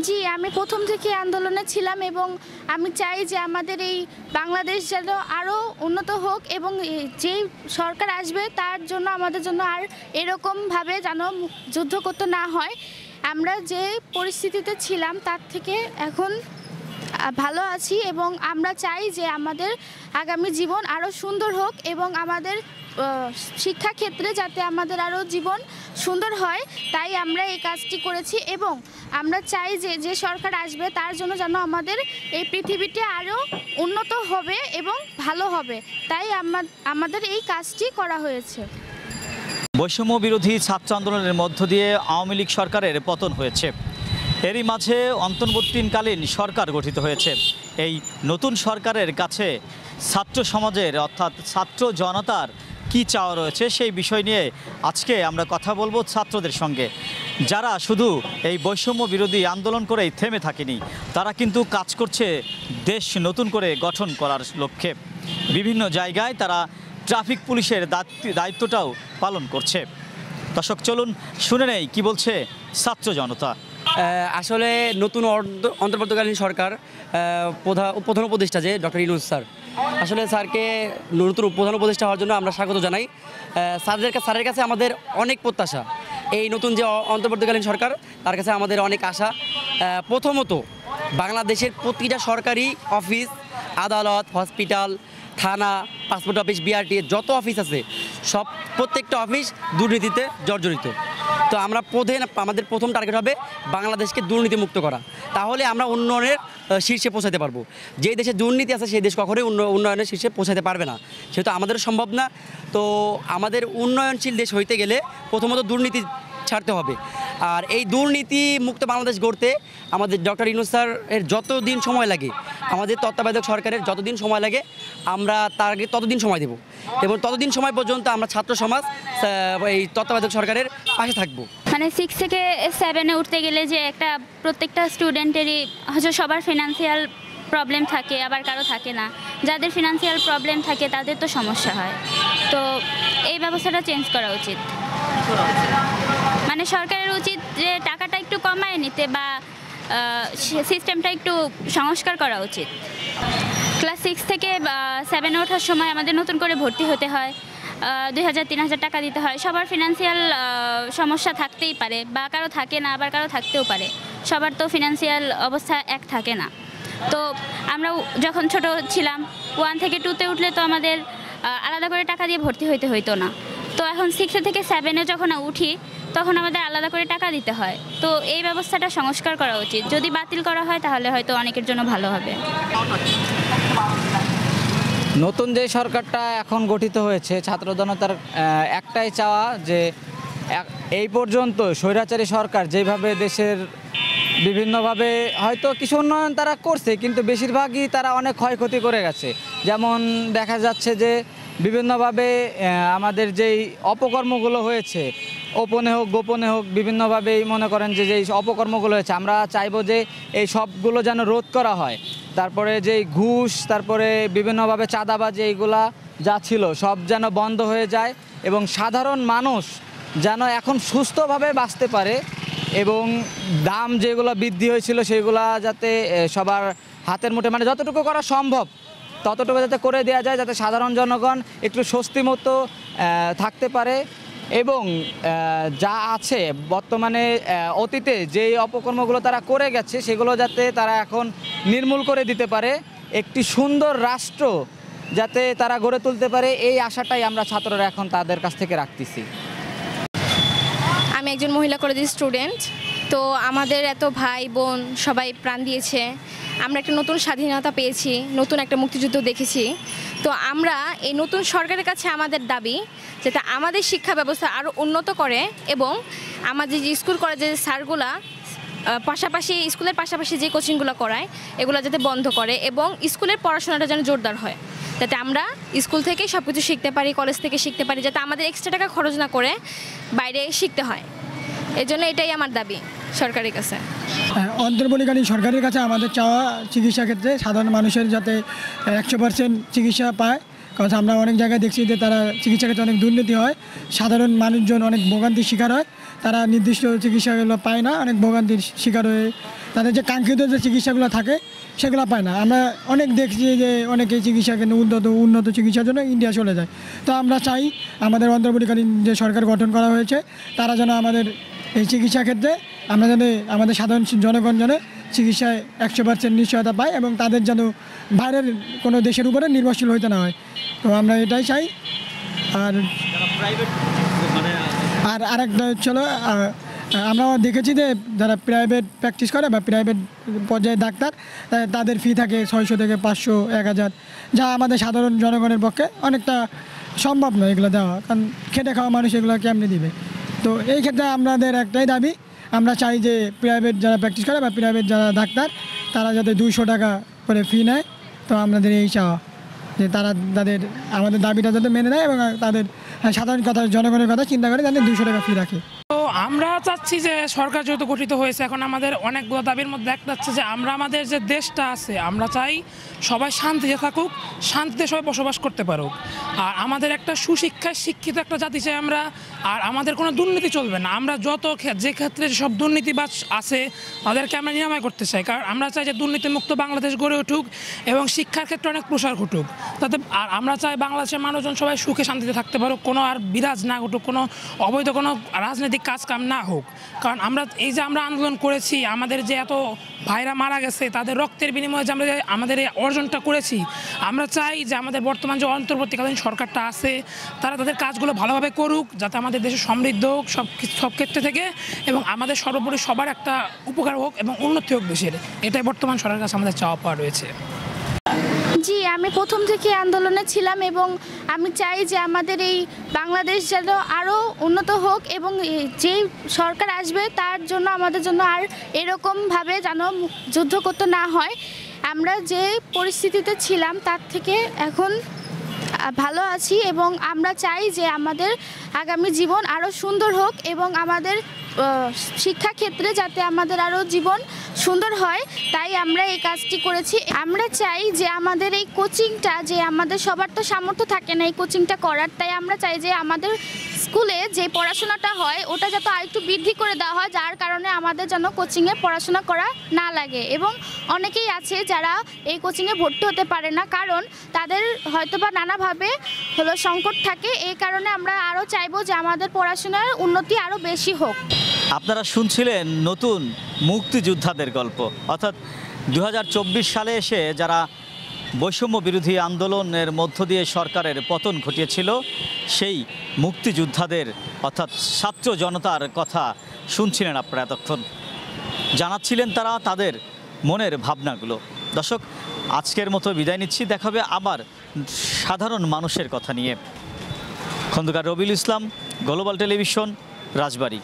জি, আমি প্রথম থেকে আন্দোলনে ছিলাম এবং আমি চাই যে আমাদের এই বাংলাদেশ যেন আরও উন্নত হোক এবং যেই সরকার আসবে তার জন্য আমাদের জন্য আর এরকমভাবে যেন যুদ্ধ করতে না হয়। আমরা যে পরিস্থিতিতে ছিলাম তার থেকে এখন ভালো আছি এবং আমরা চাই যে আমাদের আগামী জীবন আরও সুন্দর হোক এবং আমাদের শিক্ষাক্ষেত্রে যাতে আমাদের আরও জীবন সুন্দর হয়, তাই আমরা এই কাজটি করেছি এবং আমরা চাই যে যে সরকার আসবে তার জন্য যেন আমাদের এই পৃথিবীটি আরও উন্নত হবে এবং ভালো হবে, তাই আমাদের এই কাজটি করা হয়েছে। বৈষম্য বিরোধী ছাত্র আন্দোলনের মধ্য দিয়ে আওয়ামী লীগ সরকারের পতন হয়েছে। এরই মাঝে অন্তর্বর্তীকালীন সরকার গঠিত হয়েছে। এই নতুন সরকারের কাছে ছাত্র সমাজের অর্থাৎ ছাত্র জনতার কি চাওয়া রয়েছে সেই বিষয় নিয়ে আজকে আমরা কথা বলবো ছাত্রদের সঙ্গে, যারা শুধু এই বৈষম্য বিরোধী আন্দোলন করেই থেমে থাকেনি, তারা কিন্তু কাজ করছে দেশ নতুন করে গঠন করার লক্ষ্যে। বিভিন্ন জায়গায় তারা ট্রাফিক পুলিশের দায়িত্বটাও পালন করছে। দর্শক, চলুন শুনে নেই কি বলছে ছাত্র জনতা। আসলে নতুন অন্তর্বর্তীকালীন সরকার প্রধান উপদেষ্টা যে ডক্টর ইউনূস স্যার, আসলে স্যারকে নতুন প্রধান উপদেষ্টা হওয়ার জন্য আমরা স্বাগত জানাই। স্যারের কাছে আমাদের অনেক প্রত্যাশা। এই নতুন যে অন্তর্বর্তীকালীন সরকার তার কাছে আমাদের অনেক আশা। প্রথমত বাংলাদেশের প্রতিটা সরকারি অফিস, আদালত, হসপিটাল, থানা, পাসপোর্ট অফিস, বিআরটি যত অফিস আছে সব প্রত্যেকটা অফিস দুর্নীতিতে জর্জরিত। তো আমাদের প্রথম টার্গেট হবে বাংলাদেশকে দুর্নীতিমুক্ত করা, তাহলে আমরা উন্নয়নের শীর্ষে পৌঁছাতে পারবো। যে দেশে দুর্নীতি আছে সেই দেশ কখনোই উন্নয়নের শীর্ষে পৌঁছাতে পারবে না, সেহেতু আমাদেরও সম্ভব না। তো আমাদের উন্নয়নশীল দেশ হইতে গেলে প্রথমত দুর্নীতি ছাড়তে হবে। আর এই দুর্নীতি মুক্ত বাংলাদেশ গড়তে আমাদের ডক্টর ইউনূস স্যারের যতদিন সময় লাগে, আমাদের তত্ত্বাবধায়ক সরকারের যতদিন সময় লাগে, আমরা তার আগে ততদিন সময় দেব এবং ততদিন সময় পর্যন্ত আমরা ছাত্র সমাজ এই তত্ত্বাবধায়ক সরকারের পাশে থাকবো। মানে 6 থেকে 7-এ উঠতে গেলে যে প্রত্যেকটা স্টুডেন্টেরই হচ্ছে সবার ফিনান্সিয়াল প্রবলেম থাকে, আবার কারো থাকে না। যাদের ফিনান্সিয়াল প্রবলেম থাকে তাদের তো সমস্যা হয়। তো এই ব্যবস্থাটা চেঞ্জ করা উচিত। মানে সরকারের উচিত যে টাকাটা একটু কমায় নিতে বা সিস্টেমটা একটু সংস্কার করা উচিত। ক্লাস 6 থেকে 7-এ ওঠার সময় আমাদের নতুন করে ভর্তি হতে হয়, 2000-3000 টাকা দিতে হয়। সবার ফিনান্সিয়াল সমস্যা থাকতেই পারে, বা কারো থাকে না, আবার কারো থাকতেও পারে। সবার তো ফিনান্সিয়াল অবস্থা এক থাকে না। তো আমরা যখন ছোট ছিলাম 1 থেকে 2-তে উঠলে তো আমাদের আলাদা করে টাকা দিয়ে ভর্তি হইতে হইতো না। তো এখন 6 থেকে 7-এ যখন উঠি তখন আমাদের আলাদা করে টাকা দিতে হয়। তো এই ব্যবস্থাটা সংস্কার করা উচিত। যদি বাতিল করা হয় তাহলে হয়তো অনেকের জন্য ভালো হবে। নতুন যে সরকারটা এখন গঠিত হয়েছে, ছাত্র জনতার একটাই চাওয়া যে এই পর্যন্ত স্বৈরাচারী সরকার যেভাবে দেশের বিভিন্নভাবে হয়তো কিছু উন্নয়ন তারা করছে, কিন্তু বেশিরভাগই তারা অনেক ক্ষয়ক্ষতি করে গেছে। যেমন দেখা যাচ্ছে যে বিভিন্নভাবে আমাদের যেই অপকর্মগুলো হয়েছে, ওপেনে হোক গোপনে হোক, বিভিন্নভাবেই মনে করেন যে যেই অপকর্মগুলো হয়েছে, আমরা চাইবো যে এই সবগুলো যেন রোধ করা হয়। তারপরে যেই ঘুষ, তারপরে বিভিন্নভাবে চাঁদাবাজি, এইগুলা যা ছিল সব যেন বন্ধ হয়ে যায় এবং সাধারণ মানুষ যেন এখন সুস্থভাবে বাঁচতে পারে এবং দাম যেগুলো বৃদ্ধি হয়েছিল সেগুলা যাতে সবার হাতের মুঠে, মানে যতটুকু করা সম্ভব ততটুকু যাতে করে দেওয়া যায়, যাতে সাধারণ জনগণ একটু স্বস্তি মতো থাকতে পারে এবং যা আছে বর্তমানে অতীতে যেই অপকর্মগুলো তারা করে গেছে সেগুলো যাতে তারা এখন নির্মূল করে দিতে পারে, একটি সুন্দর রাষ্ট্র যাতে তারা গড়ে তুলতে পারে, এই আশাটাই আমরা ছাত্ররা এখন তাদের কাছ থেকে রাখতেছি। আমি একজন মহিলা কলেজের স্টুডেন্ট। তো আমাদের এত ভাই বোন সবাই প্রাণ দিয়েছে, আমরা একটা নতুন স্বাধীনতা পেয়েছি, নতুন একটা মুক্তিযুদ্ধ দেখেছি। তো আমরা এই নতুন সরকারের কাছে আমাদের দাবি যাতে আমাদের শিক্ষা ব্যবস্থা আরও উন্নত করে এবং আমাদের যে স্কুল কলেজের স্যারগুলা পাশাপাশি স্কুলের পাশাপাশি যে কোচিংগুলো করায় এগুলো যাতে বন্ধ করে এবং স্কুলের পড়াশোনাটা যেন জোরদার হয়, যাতে আমরা স্কুল থেকে সব কিছু শিখতে পারি, কলেজ থেকে শিখতে পারি, যাতে আমাদের এক্সট্রা টাকা খরচ না করে বাইরে শিখতে হয়। এই জন্য এটাই আমার দাবি সরকারের কাছে। অন্তর্বর্তীকালীন সরকারের কাছে আমাদের চাওয়া চিকিৎসা ক্ষেত্রে সাধারণ মানুষের যাতে 100% চিকিৎসা পায়, কারণ আমরা অনেক জায়গায় দেখছি যে তারা চিকিৎসা ক্ষেত্রে অনেক দুর্নীতি হয়, সাধারণ মানুষজন অনেক ভোগান্তির শিকার হয়। তারা নির্দিষ্ট চিকিৎসাগুলো পায় না, অনেক ভোগান্তির শিকার হয়ে তাদের যে কাঙ্ক্ষিত যে চিকিৎসাগুলো থাকে সেগুলো পায় না। আমরা অনেক দেখছি যে অনেকেই চিকিৎসা কেন্দ্র উন্নত চিকিৎসার জন্য ইন্ডিয়া চলে যায়। তো আমরা চাই আমাদের অন্তর্বর্তীকালীন যে সরকার গঠন করা হয়েছে তারা যেন আমাদের এই চিকিৎসা ক্ষেত্রে আমরা যেন আমাদের সাধারণ জনগণ যেন চিকিৎসায় 100% নিশ্চয়তা পায় এবং তাদের যেন বাইরের কোনো দেশের উপরে নির্ভরশীল হইতে না হয়। তো আমরা এটাই চাই। আর আর আরেকটা হচ্ছিল আমরা দেখেছি যে যারা প্রাইভেট প্র্যাকটিস করে বা প্রাইভেট পর্যায়ে ডাক্তার তাদের ফি থাকে 600 থেকে 500, 1000, যা আমাদের সাধারণ জনগণের পক্ষে অনেকটা সম্ভব নয় এগুলো দেওয়া, কারণ খেটে খাওয়া মানুষ এগুলো কেমনি দিবে। তো এই ক্ষেত্রে আমাদের একটাই দাবি, আমরা চাই যে প্রাইভেট যারা প্র্যাকটিস করে বা প্রাইভেট যারা ডাক্তার তারা যাতে 200 টাকা করে ফি নেয়। তো আমাদের এই চাওয়া যে তারা তাদের আমাদের দাবিটা যাতে মেনে নেয় এবং তাদের সাধারণ কথা জনগণের কথা চিন্তা করে তাদের 200 টাকা ফি রাখে। তো আমরা চাচ্ছি যে সরকার যেহেতু গঠিত হয়েছে, এখন আমাদের অনেকগুলো দাবির মধ্যে একটা হচ্ছে যে আমরা আমাদের যে দেশটা আছে আমরা চাই সবাই শান্তিতে থাকুক, শান্তিতে সবাই বসবাস করতে পারুক। আর আমাদের একটা সুশিক্ষায় শিক্ষিত একটা জাতি চাই আমরা। আর আমাদের কোনো দুর্নীতি চলবে না। আমরা যে ক্ষেত্রে সব দুর্নীতিবাজ আছে তাদেরকে আমরা নিরাময় করতে চাই, কারণ আমরা চাই যে দুর্নীতিমুক্ত বাংলাদেশ গড়ে উঠুক এবং শিক্ষার ক্ষেত্রে অনেক প্রসার ঘটুক তাতে। আর আমরা চাই বাংলাদেশের মানুষজন সবাই সুখে শান্তিতে থাকতে পারুক, কোনো আর বিরাজ না ঘটুক, কোনো অবৈধ কোনো রাজনৈতিক কাজকাম না হোক। কারণ আমরা এই যে আমরা আন্দোলন করেছি, আমাদের যে এত ভাইরা মারা গেছে তাদের রক্তের বিনিময়ে যে আমরা আমাদের এই অর্জনটা করেছি, আমরা চাই যে আমাদের বর্তমান যে অন্তর্বর্তীকালীন সরকারটা আছে তারা তাদের কাজগুলো ভালোভাবে করুক, যাতে আমাদের দেশে সমৃদ্ধ হোক সব ক্ষেত্রে থেকে এবং আমাদের সর্বোপরি সবার একটা উপকার হোক এবং উন্নতি হোক দেশের। এটাই বর্তমান সরকারের কাছে আমাদের চাওয়া পাওয়া রয়েছে। জি, আমি প্রথম থেকে আন্দোলনে ছিলাম এবং আমি চাই যে আমাদের এই বাংলাদেশ যেন আরও উন্নত হোক এবং যেই সরকার আসবে তার জন্য আমাদের জন্য আর এরকমভাবে যেন যুদ্ধ করতে না হয়। আমরা যে পরিস্থিতিতে ছিলাম তার থেকে এখন ভালো আছি এবং আমরা চাই যে আমাদের আগামী জীবন আরও সুন্দর হোক এবং আমাদের শিক্ষাক্ষেত্রে যাতে আমাদের আরও জীবন সুন্দর হয়, তাই আমরা এই কাজটি করেছি। আমরা চাই যে আমাদের এই কোচিংটা, যে আমাদের সবার তো সামর্থ্য থাকে না এই কোচিংটা করার, তাই আমরা চাই যে আমাদের স্কুলে যে পড়াশোনাটা হয় ওটা যাতে আরেকটু বৃদ্ধি করে দেওয়া হয়, যার কারণে আমাদের যেন কোচিংয়ে পড়াশোনা করা না লাগে। এবং অনেকেই আছে যারা এই কোচিংয়ে ভর্তি হতে পারে না, কারণ তাদের হয়তোবা নানাভাবে সংকট থাকে। এই কারণে আমরা আরও চাইবো যে আমাদের পড়াশোনার উন্নতি আরও বেশি হোক। আপনারা শুনছিলেন নতুন মুক্তিযোদ্ধাদের গল্প, অর্থাৎ 2024 সালে এসে যারা বৈষম্য বিরোধী আন্দোলনের মধ্য দিয়ে সরকারের পতন ঘটিয়েছিল সেই মুক্তিযোদ্ধাদের অর্থাৎ ছাত্র জনতার কথা শুনছিলেন আপনারা এতক্ষণ। জানাচ্ছিলেন তারা তাদের মনের ভাবনাগুলো। দর্শক, আজকের মতো বিদায় নিচ্ছি, দেখা হবে আবার সাধারণ মানুষের কথা নিয়ে। খন্দকার রবিউল ইসলাম, গ্লোবাল টেলিভিশন, রাজবাড়ী।